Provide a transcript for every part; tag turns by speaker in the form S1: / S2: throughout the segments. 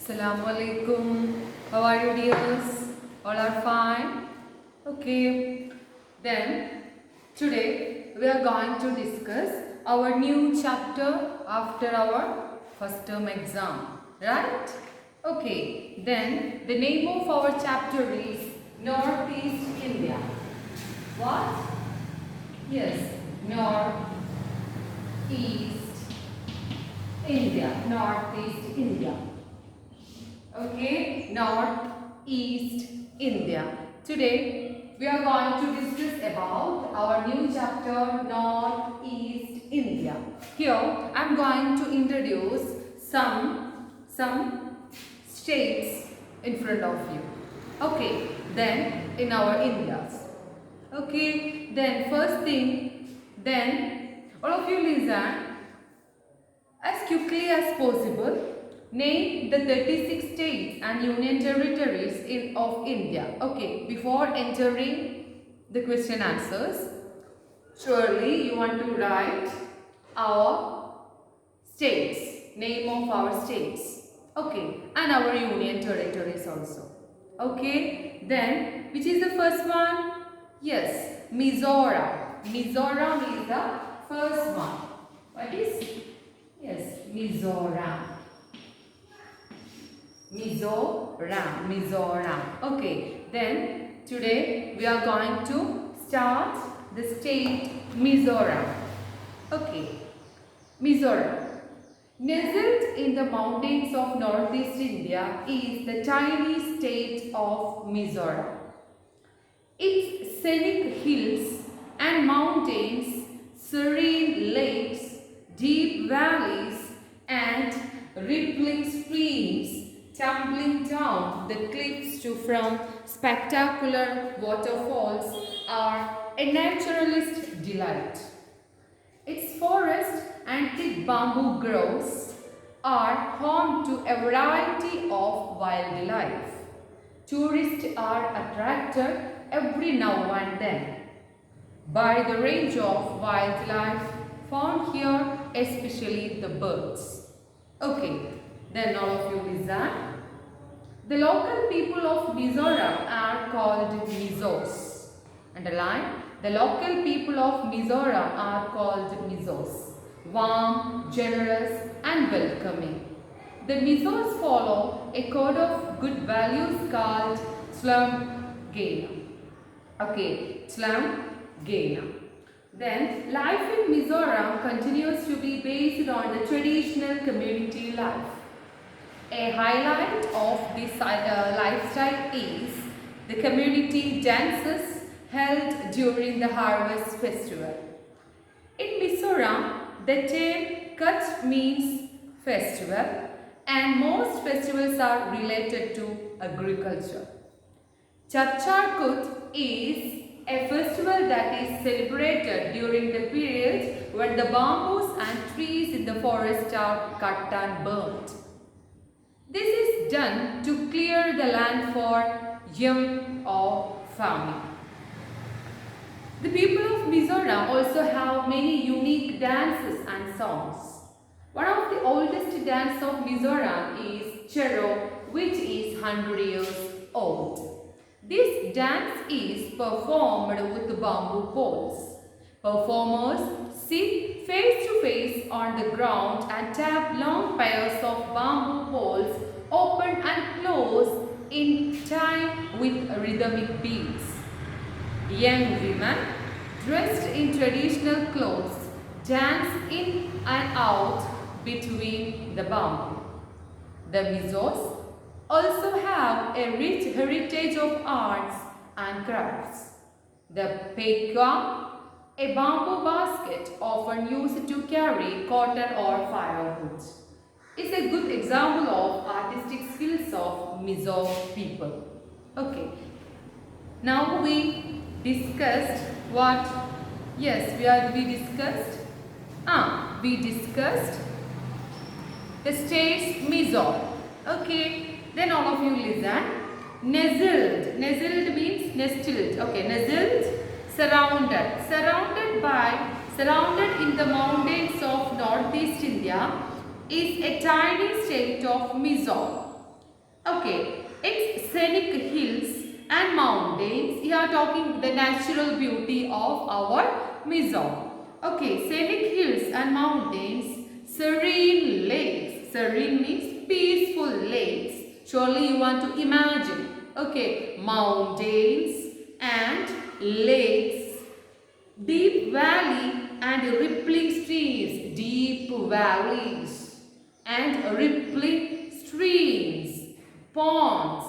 S1: Assalamu alaikum. How are you, dears? All are fine? Okay. Then, today we are going to discuss our new chapter after our first term exam. Right? Okay. Then, the name of our chapter is Northeast India. What? Yes. Northeast India. Northeast India. Okay, Northeast India. Today we are going to discuss about our new chapter Northeast India. Here I am going to introduce some states in front of you. Okay, then in our Indias. Okay, then first thing, then all of you listen as quickly as possible. Name the 36 states and union territories of India. Okay, before entering the question answers, surely you want to write our states, name of our states. Okay, and our union territories also. Okay, then which is the first one? Yes, Mizoram. Mizoram is the first one. What is? Yes, Mizoram. Mizoram. Okay, then today we are going to start the state Mizoram. Okay, Mizoram. Nestled in the mountains of northeast India is the tiny state of Mizoram. Its scenic hills and mountains, serene lakes, deep valleys and rippling streams tumbling down the cliffs to from spectacular waterfalls are a naturalist delight. Its forest and thick bamboo groves are home to a variety of wildlife. Tourists are attracted every now and then by the range of wildlife found here, especially the birds. Okay, then all of you listen. The local people of Mizoram are called Mizos. Underline. The local people of Mizoram are called Mizos. Warm, generous and welcoming. The Mizos follow a code of good values called Slumgena. Okay, Slumgena. Then, life in Mizoram continues to be based on the traditional community life. A highlight of this lifestyle is the community dances held during the harvest festival. In Mizoram, the term Kutch means festival and most festivals are related to agriculture. Chachar Kut is a festival that is celebrated during the period when the bamboos and trees in the forest are cut and burnt. This is done to clear the land for yam or farming. The people of Mizoram also have many unique dances and songs. One of the oldest dances of Mizoram is Chero, which is 100 years old. This dance is performed with bamboo poles. Performers sit face to face on the ground and tap long pairs of bamboo poles open and close in time with rhythmic beats. Young women dressed in traditional clothes dance in and out between the bamboo. The Mizos also have a rich heritage of arts and crafts. The Pekwa, a bamboo basket often used to carry cotton or firewood, is a good example of artistic skills of Mizo people. Okay. Now we discussed what? Yes, we discussed the states Mizo. Okay. Then all of you listen. Nestled. Nestled means nestled. Okay, nestled, surrounded. Surrounded in the mountains of northeast India is a tiny state of Mizo. Okay, its scenic hills and mountains. We are talking the natural beauty of our Mizo. Okay, scenic hills and mountains, serene lakes. Serene means peaceful lakes. Surely you want to imagine. Okay, mountains and lakes, deep valley and rippling streams. Deep valleys and rippling streams, ponds,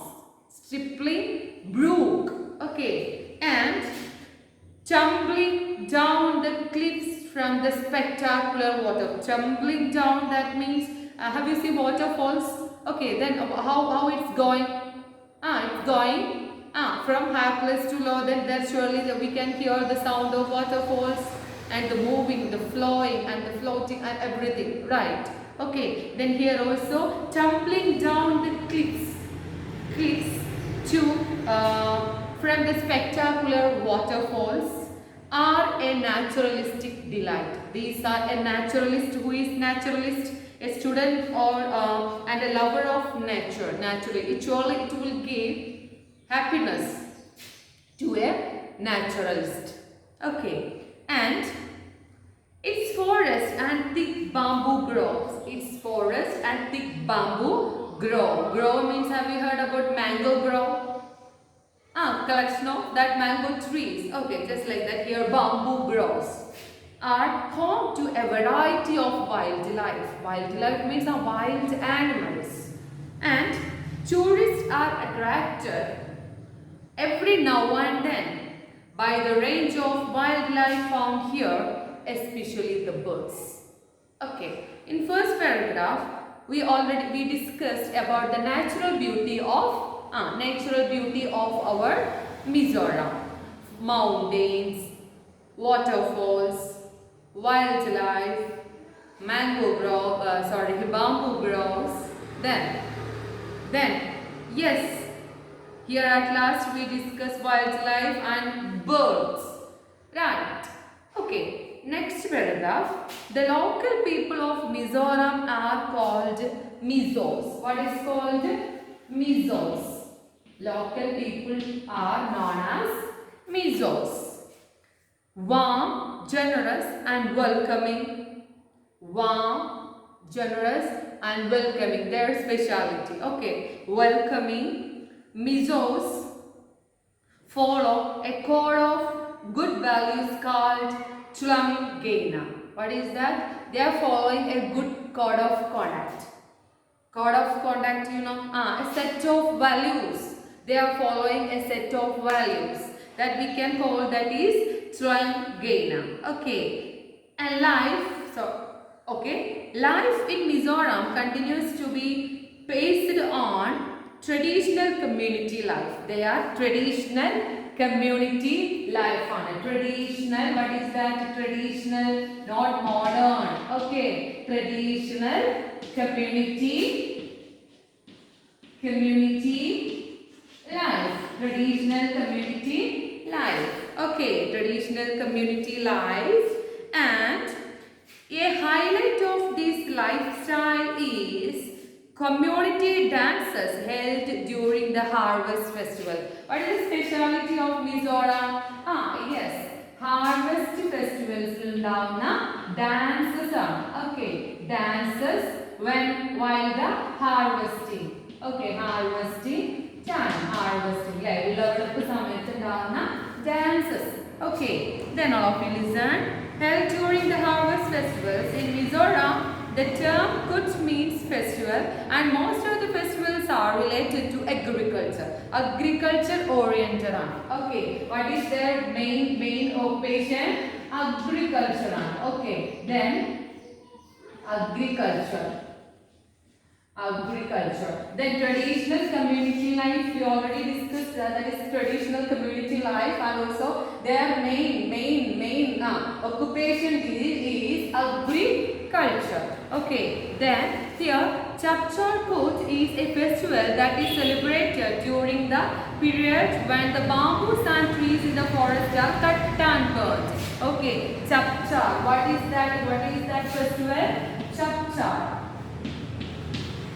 S1: stripling brook, okay, and tumbling down the cliffs from the spectacular water. Tumbling down, that means, have you seen waterfalls? Okay, then how it's going? It's going from high place to low. Then there surely we can hear the sound of waterfalls and the moving, the flowing and the floating and everything, right? Okay, then here also tumbling down the cliffs to from the spectacular waterfalls are a naturalistic delight. These are a naturalist. Who is naturalist? A student or and a lover of nature. Naturally, it will give happiness to a naturalist. Okay, and its forest and thick bamboo groves. Its forest and thick bamboo grove. Grove means, have you heard about mango grove? Collection of that mango trees. Okay, just like that here bamboo groves are home to a variety of wildlife. Wildlife means wild animals. And tourists are attracted every now and then by the range of wildlife found here, especially the birds. Okay, in first paragraph, we discussed about the natural beauty of our Mizoram. Mountains, waterfalls, wildlife, bamboo groves. Then, yes, here at last we discuss wildlife and birds. Right. Okay. Next paragraph. The local people of Mizoram are called Mizos. What is called? Mizos. Local people are known as Mizos. Warm, generous and welcoming. Warm, generous and welcoming. Their speciality. Okay. Welcoming. Mizos follow a code of good values called Chulamgena. What is that? They are following a good code of conduct. Code of conduct, a set of values. They are following a set of values that we can call, that is Chulamgena. Okay. And life in Mizoram continues to be based on traditional community life. They are traditional community life on a traditional. What is that? Traditional, not modern. Okay, traditional community life. Traditional community life. Okay, traditional community life. And a highlight of this lifestyle is community dances held during the harvest festival. What is the speciality of Mizoram? Yes, harvest festivals will dances are. Okay, dances while the harvesting. Okay, harvesting time. Harvesting. Dances. Okay, then all of you listen. Held during the harvest festivals in Mizoram, the term Kutch means festival, and most of the festivals are related to agriculture. Agriculture oriented. Okay, what is their main occupation? Agriculture. Okay, then agriculture. Then traditional community life, we already discussed that is traditional community life, and also their main occupation is agriculture. Okay, then here Chapchar Kutch is a festival that is celebrated during the period when the bamboos and trees in the forest are cut and burnt. Okay, Chapchar. What is that festival? Chapchar.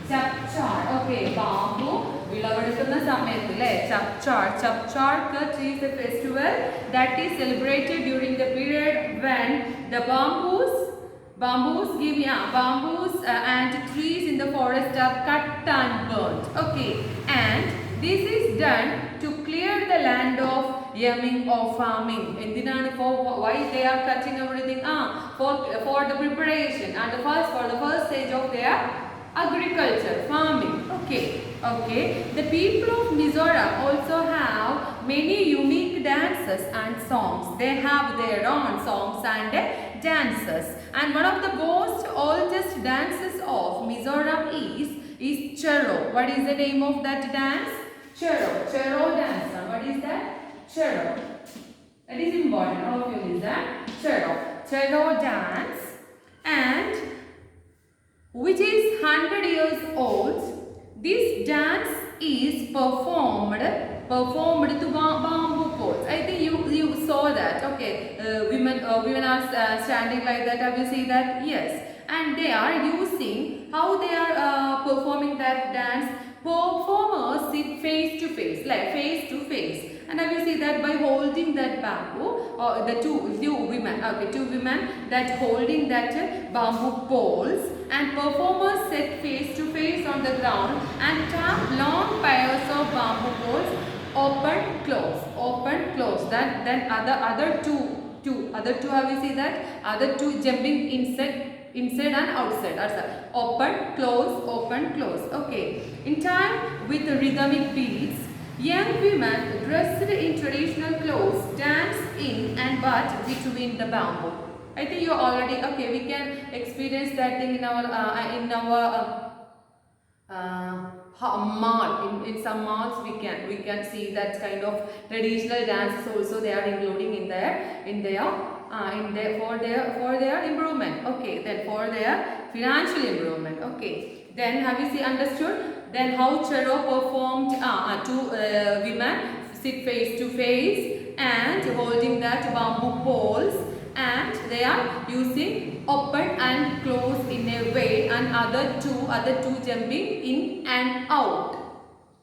S1: Chapchar. Okay, bamboo. വിളവെടുക്കുന്ന സമയത്ത് അല്ലേ Chapchar Kutch is a festival that is celebrated during the period when the bamboos and trees in the forest are cut and burnt. Okay, and this is done to clear the land of yaming or farming. എന്തിനാണ് why they are cutting everything? For the preparation and for the first stage of their agriculture, farming. Okay. The people of Mizoram also have many unique dances and songs. They have their own songs and dances. And one of the most oldest dances of Mizoram is Chero. What is the name of that dance? Chero dance. What is that? Chero. That is important. All of you is that Chero dance, and which is 100 years old. This dance is performed to bamboo poles. I think you saw that. Okay, women are standing like that. Have you seen that? Yes, and they are using how they are performing that dance. Performers sit face to face, and have you see that by holding that bamboo, the two women that holding that bamboo poles, and performers sit face to face on the ground and tap long pairs of bamboo poles, open close. Then other two have you see that other two jumping inside and outside. Open close. Okay, in time with rhythmic beats, young women dressed in traditional clothes dance in and but between the bamboo. I think you already we can experience that thing in our mall. In some malls we can see that kind of traditional dances also they are including for their improvement. Okay, then for their financial improvement. Okay, then have you understood then how Chero performed? Two women sit face to face and holding that bamboo poles, and they are using open and close in a way, and other two jumping in and out.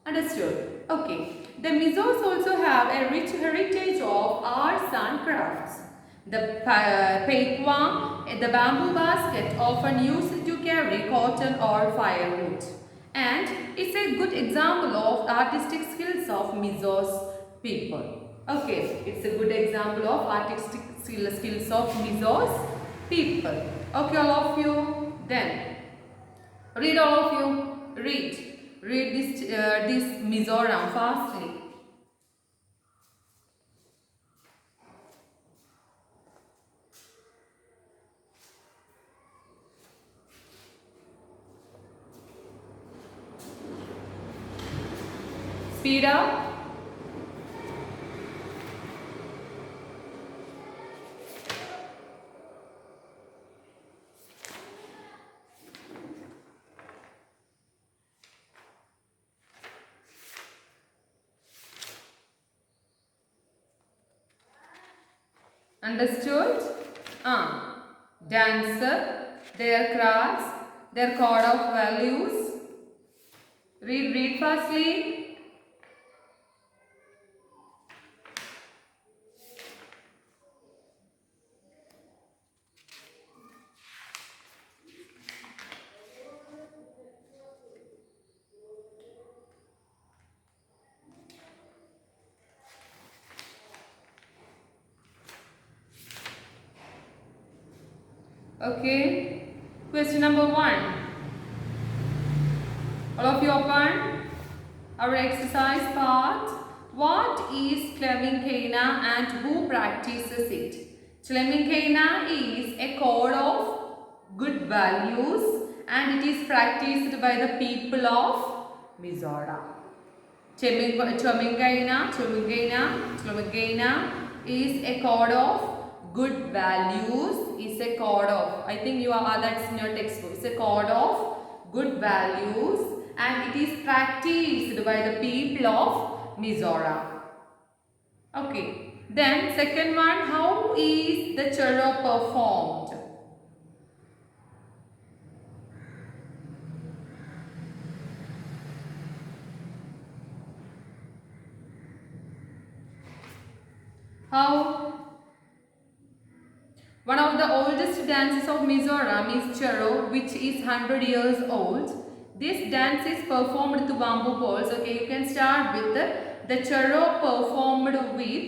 S1: Understood? Okay. The Mizos also have a rich heritage of arts and crafts. The peikwang, the bamboo basket, often used to carry cotton or firewood, and it's a good example of artistic skills of Mizos people. Okay, it's a good example of artistic skills of Mizos people. Okay, all of you. Then read, all of you. Read this Mizoram fastly. Speed up. Understood? Dancer, their crafts, their code of values. Read fastly. Okay, question number 1. All of you open our exercise part. What is Clemenkaina and who practices it? Clemenkaina is a code of good values, and it is practiced by the people of Mizoram. Clemenkaina is a code of good values. Is a code of, I think you are that's in your textbook. It's a code of good values, and it is practiced by the people of Mizoram. Okay, then second one, how is the Chero performed? How? One of the oldest dances of Mizoram is Charo, which is 100 years old. This dance is performed to bamboo poles. Okay, you can start with the Charo performed with.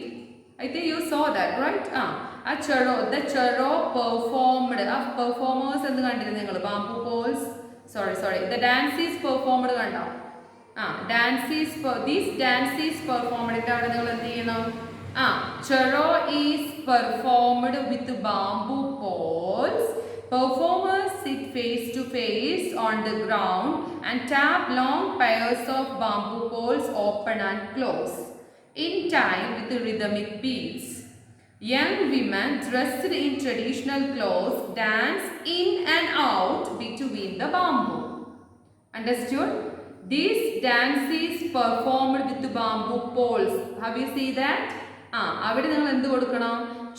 S1: I think you saw that, right? The Charo performed. Performers and the bamboo poles. Sorry. The dance is performed. This dance is performed. Charo is performed with bamboo poles. Performers sit face to face on the ground and tap long pairs of bamboo poles open and close in time with the rhythmic beats. Young women dressed in traditional clothes dance in and out between the bamboo. Understood? This dance is performed with bamboo poles. Have you seen that?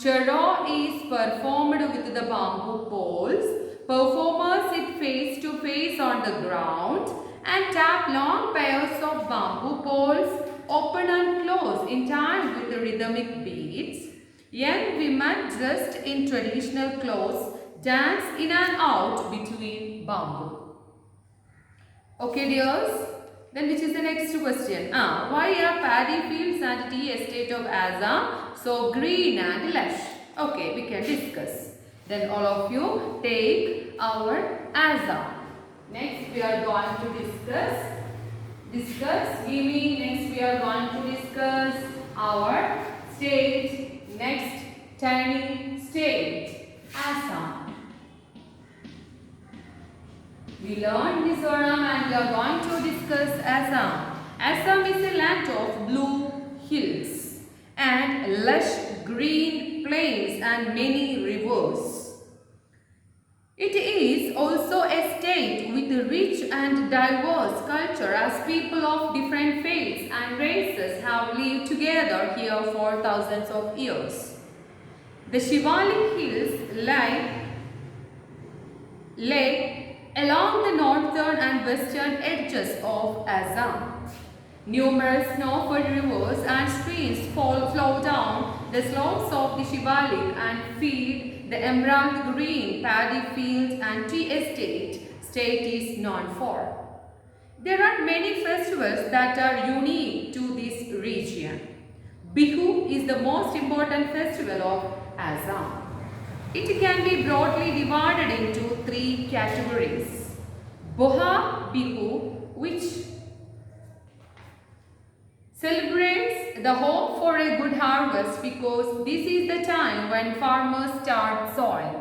S1: Charo is performed with the bamboo poles. Performers sit face to face on the ground and tap long pairs of bamboo poles open and close in time with the rhythmic beats. Young women dressed in traditional clothes dance in and out between bamboo. Okay, dears? Then which is the next question? Why are paddy fields and tea estate of Assam so green and lush? Okay, we can discuss. Then all of you take our Assam. Next we are going to discuss. Next we are going to discuss our state. Next tiny state, Assam. We learned Mizoram and we are going to discuss Assam. Assam is a land of blue hills and lush green plains and many rivers. It is also a state with a rich and diverse culture as people of different faiths and races have lived together here for thousands of years. The Shivalik hills lay along the northern and western edges of Assam. Numerous snow-fed rivers and streams flow down the slopes of the Shivalik and feed the emerald green paddy field and tea estate state is known for. There are many festivals that are unique to this region. Bihu is the most important festival of Assam. It can be broadly divided into 3 categories. Boha Bihu, which celebrates the hope for a good harvest because this is the time when farmers start soil.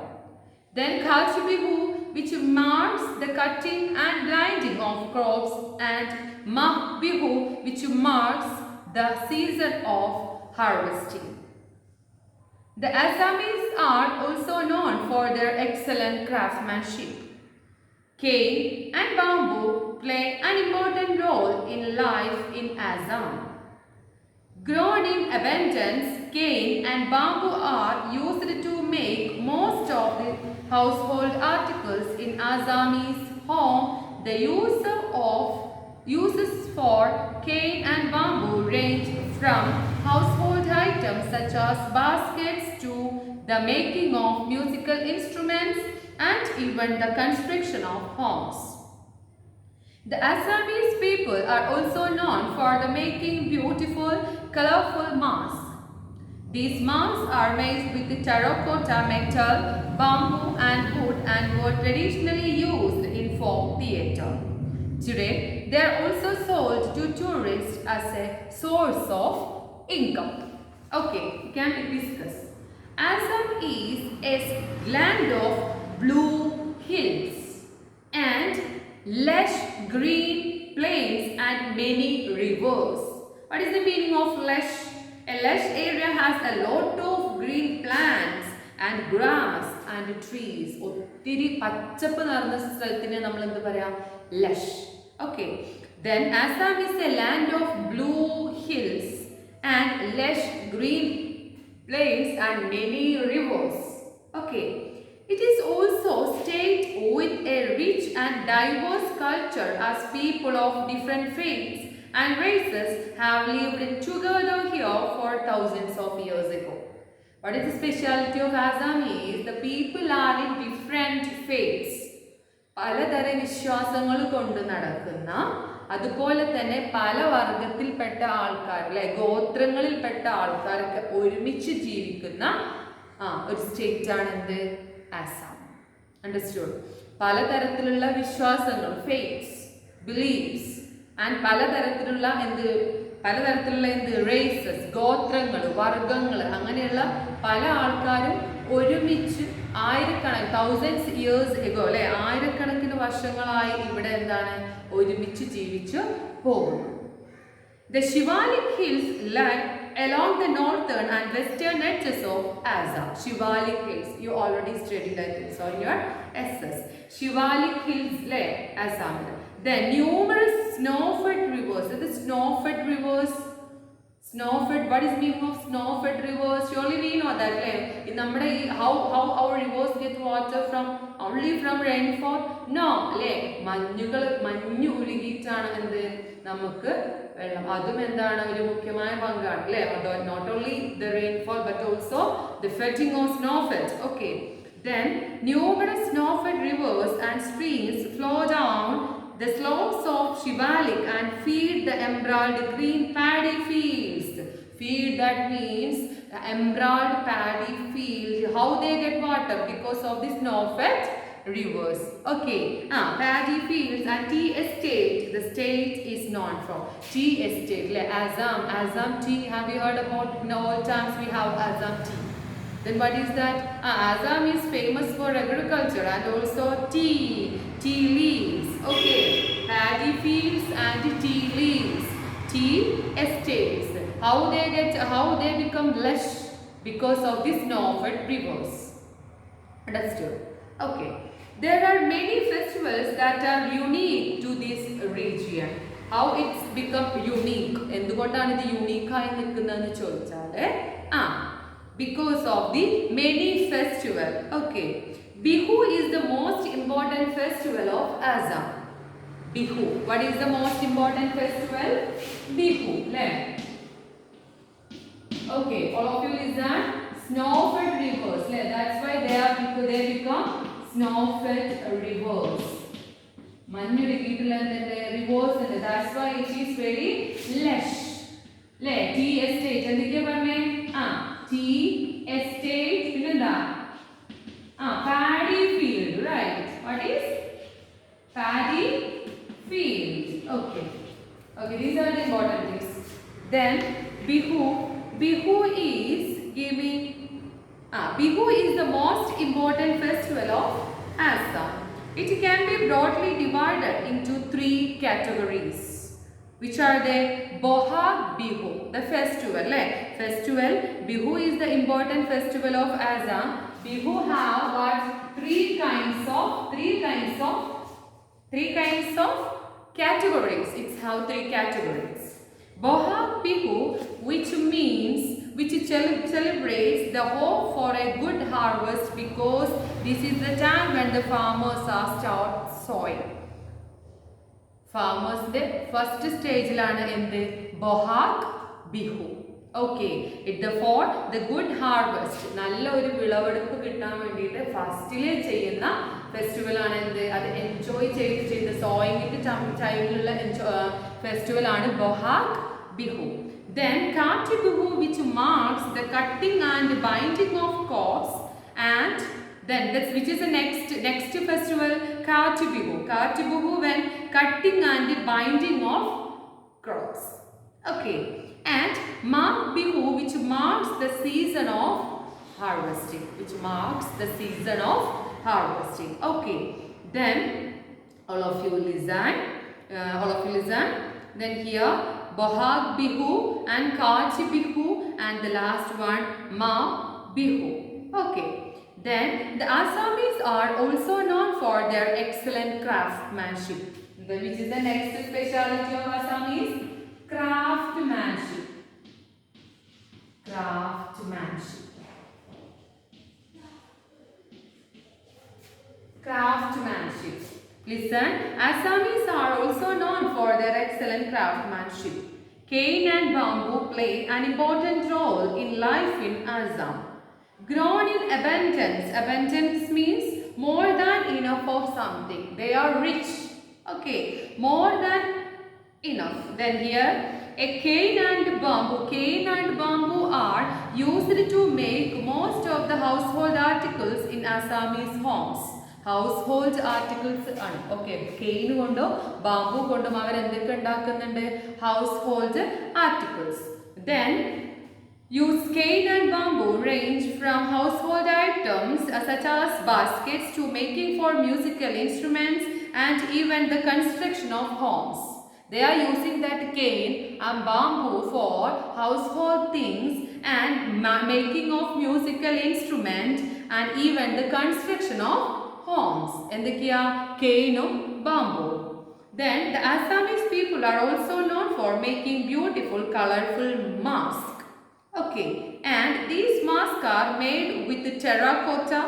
S1: Then Kach Bihu, which marks the cutting and blinding of crops, and Mah Bihu, which marks the season of harvesting. The Assamese are also known for their excellent craftsmanship. Cane and bamboo play an important role in life in Assam. Grown in abundance, cane and bamboo are used to make most of the household articles in Assamese home. The uses for cane and bamboo range from household items such as baskets to the making of musical instruments and even the construction of homes. The Assamese people are also known for the making beautiful, colorful masks. These masks are made with terracotta metal, bamboo and wood and were traditionally used in folk theatre. Today, they are also sold to tourists as a source of income. Okay, we can discuss. Assam is a land of blue hills and lush green plains and many rivers. What is the meaning of lush? A lush area has a lot of green plants and grass and trees. ഒത്തിരി പച്ചപ്പ് നിറഞ്ഞ സ്ഥലത്തിനെ നമ്മൾ എന്ത് പറയാം? Lush. Okay. Then Assam is a land of blue hills and lush green plains and many rivers. Okay. It is also a state with a rich and diverse culture as people of different faiths and races have lived together here for thousands of years ago. What is the speciality of Assam is the people are in different faiths. പലതര വിശ്വാസങ്ങൾ കൊണ്ട് നടക്കുന്ന, അതുപോലെ തന്നെ പല വർഗത്തിൽപ്പെട്ട ആൾക്കാർ, അല്ലെ, ഗോത്രങ്ങളിൽപ്പെട്ട ആൾക്കാരൊക്കെ ഒരുമിച്ച് ജീവിക്കുന്ന ഒരു സ്റ്റേറ്റ് ആണ് എന്ത്? ആസാം. അണ്ടർസ്റ്റുഡ്? പലതരത്തിലുള്ള വിശ്വാസങ്ങൾ, ഫെയ്ത്ത്സ്, ബിലീഫ്സ് ആൻഡ് പലതരത്തിലുള്ള റേസസ്, ഗോത്രങ്ങൾ, വർഗങ്ങൾ, അങ്ങനെയുള്ള പല ആൾക്കാരും ഒരുമിച്ച് തൗസൻഡ്സ് ഇയേഴ്സ് എഗോ, അല്ലെ, ആയിരക്കണക്കിന് വർഷങ്ങളായി ഇവിടെ എന്താണ്? ഒരുമിച്ച് ജീവിച്ചു പോകുന്നു. The Shivalik hills lie along the northern and western edges of Assam. Shivalik hills, you already studied that in your SS. Shivalik hills lie Assam. Then numerous snow-fed rivers. The snow-fed rivers. Snow-fed. What is meaning of snow-fed rivers? Surely we know that, right? In നമ്മുടെ how our rivers get water from only from rainfall? No, അല്ലേ? മഞ്ഞു ഉരുകിയിട്ടാണ് എന്ത് നമുക്ക് വെള്ളം. അതും എന്താണ്? ഒരു മുഖ്യമായ പങ്കാണ്, അല്ലേ? അത് not only the rainfall but also the fetching of snow-fed. Okay. Then numerous snow-fed rivers and streams flow down the slopes of Shivalik and feed the emerald green paddy fields. Feed, that means the emerald paddy field. How they get water? Because of the snow-fed rivers. Okay. Paddy fields and tea estate. The state is known for tea estate. Like Assam tea. Have you heard about? In all times we have Assam tea. Then what is that? Assam is famous for agriculture and also tea leaves. Okay, paddy fields and tea leaves, tea estates. How they become lush? Because of the snow-fed rivers. Understood? Okay. There are many festivals that are unique to this region. How it's become unique? എന്തുകൊണ്ടാണ് ഇത് unique ആയി നിൽക്കുന്നതെന്ന് ചോദിച്ചാൽ because of the many festival. Okay. Bihu is the most important festival of Assam. Bihu. What is the most important festival? Bihu. Okay. All of you listen. Snow-fed rivers. That's why they become snow-fed rivers. Rivers. That's why it is very lush. Tea estate. Tea estate, paddy field, right? What is paddy field? Okay, these are the important things. Then Bihu is giving. Bihu is the most important festival of Assam. It can be broadly divided into 3 categories. Which are the Bohag Bihu, the festival. Festival Bihu is the important festival of Assam. Bihu have what? Three kinds of categories. It's have 3 categories. Bohag Bihu, which celebrates the hope for a good harvest because this is the time when the farmers are start sowing. ഫാമേഴ്സിന്റെ first സ്റ്റേജിലാണ് എന്ത്? Bohag Bihu. Okay. It for the good harvest, നല്ലൊരു വിളവെടുപ്പ് കിട്ടാൻ വേണ്ടിയിട്ട് ഫസ്റ്റിലെ ചെയ്യുന്ന festival ആണ് എന്ത്? അത് എൻജോയ് ചെയ്ത് സോയിങ്ങിന്റെ ടൈമിലുള്ള ഫെസ്റ്റിവൽ ആണ് ബൊഹാഗ് Bihu. Then Kati Bihu, which marks the cutting and binding of crops, and then which is the next festival, Kati Bihu. Kati Bihu when cutting and binding of crops. Okay. And Magh Bihu, which marks the season of harvesting. Okay. Then all of you listen. Then here Bohag Bihu and Kati Bihu and the last one Magh Bihu. Okay. Then the Assamese are also known for their excellent craftsmanship. Which is the next speciality of Assamese? Craftsmanship. Listen, Assamese are also known for their excellent craftsmanship. Cane and bamboo play an important role in life in Assam. Grown in abundance. Abundance means more than enough of something. They are rich. Okay, more than enough. Then here, a cane and bamboo. Cane and bamboo are used to make most of the household articles in Assamese homes. Household articles ആണ്. Okay, cane കൊണ്ടോ bamboo കൊണ്ടും അവർ എന്തൊക്കെ ഉണ്ടാക്കുന്നുണ്ട്? Household articles. Then use cane and bamboo range from household items such as baskets to making for musical instruments and even the construction of homes. They are using that cane and bamboo for household things and making of musical instruments and even the construction of homes. എന്തൊക്കെയാ? കെയിനും bamboo. Then the Assamese people are also known for making beautiful colorful masks. Okay, and these masks are made with terracotta,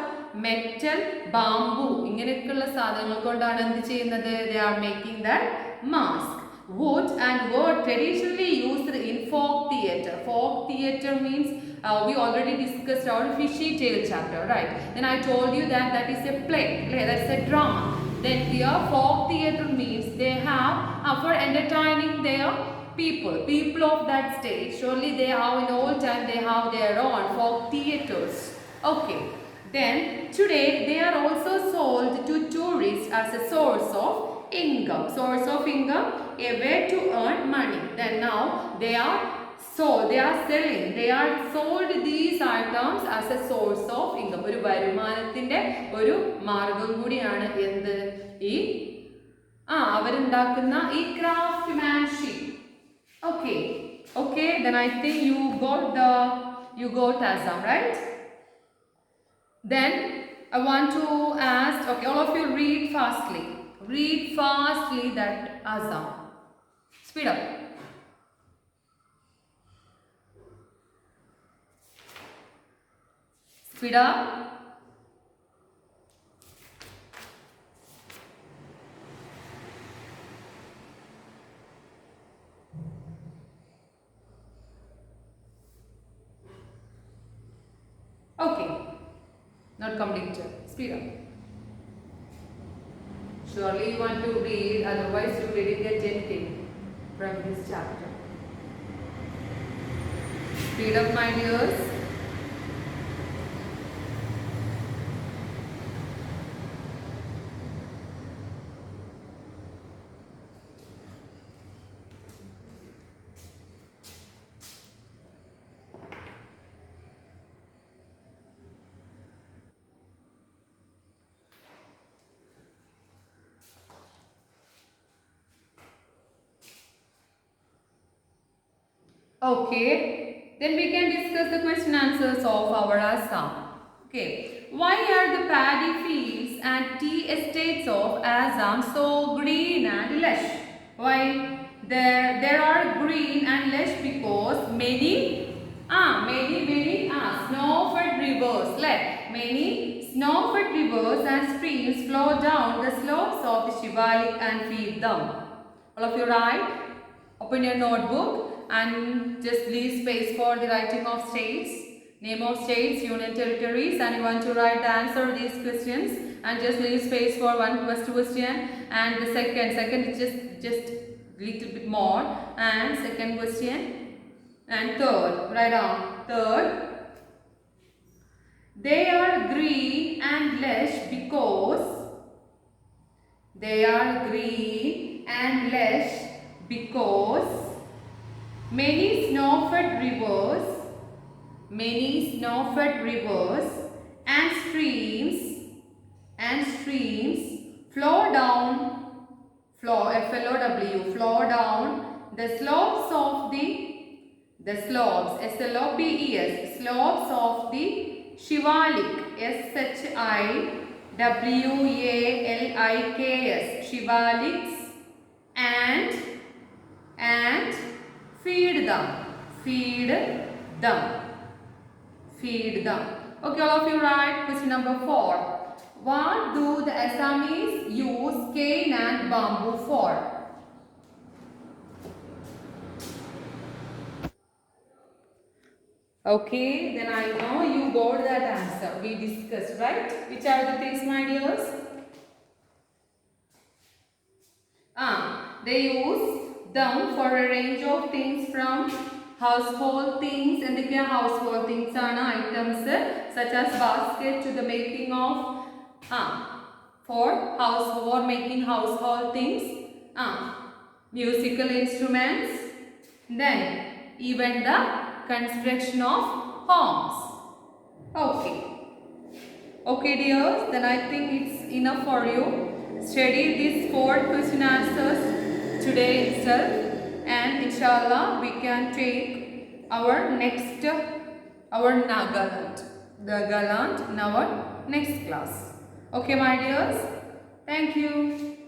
S1: metal, bamboo. ഇങ്ങനെയൊക്കെയുള്ള സാധനങ്ങൾ കൊണ്ടാണ് എന്ത് ചെയ്യുന്നത്? They are making that mask. Wood and were traditionally used in folk theatre. Folk theatre means we already discussed our Fishy Tale chapter, right? Then I told you that that is a play, that's a drama. Then here folk theatre means they have for entertaining their people of that stage. Surely they have in old time they have their own folk theatres. Okay. Then today they are also sold to tourists as a source of income. Source of income, a way to earn money. Then now they are sold, they are selling, they are sold these items as a source of income. ഒരു വരുമാനത്തിന്റെ ഒരു മാർഗം കൂടിയാണ് എന്ത്? ഈ അവരുണ്ടാക്കുന്ന ഈ craftsmanship. Okay, then I think you got Assam, right? Then I want to ask, okay, all of you read fastly that Assam. Speed up. Speed up. Okay, not completed. Speed up. Surely you want to read, otherwise you didn't get anything from this chapter. Speed up, my dears. Okay, then we can discuss the question answers of our Assam. Okay, why are the paddy fields and tea estates of Assam so green and lush? Why there are green and lush? Because many snow-fed rivers, many snow-fed rivers and streams flow down the slopes of the Shivalik and feed them. All of you write, open your notebook and just leave space for the writing of states, name of states, union territories, and you want to write the answer to these questions, and just leave space for one first question and the second just little bit more, and second question and third. Write down third. They are green and lush because many snow-fed rivers and streams flow down the slopes of the Shivalik, Shiwaliks, Shivaliks, and feed them. Okay, all of you write question number 4. What do the Assamese use cane and bamboo for? Okay, then I know you got that answer. We discussed, right? Which are the things, my dears? They use them for a range of things from household things. എന്തൊക്കെയാ household things ആണ് items such as basket to the making of for making household things. Musical instruments. Then even the construction of homes. Okay. Okay dears, then I think it's enough for you. Study these 4 question answers today itself, and inshallah we can take our Nagaland, the Galant in our next class. Okay my dears, thank you.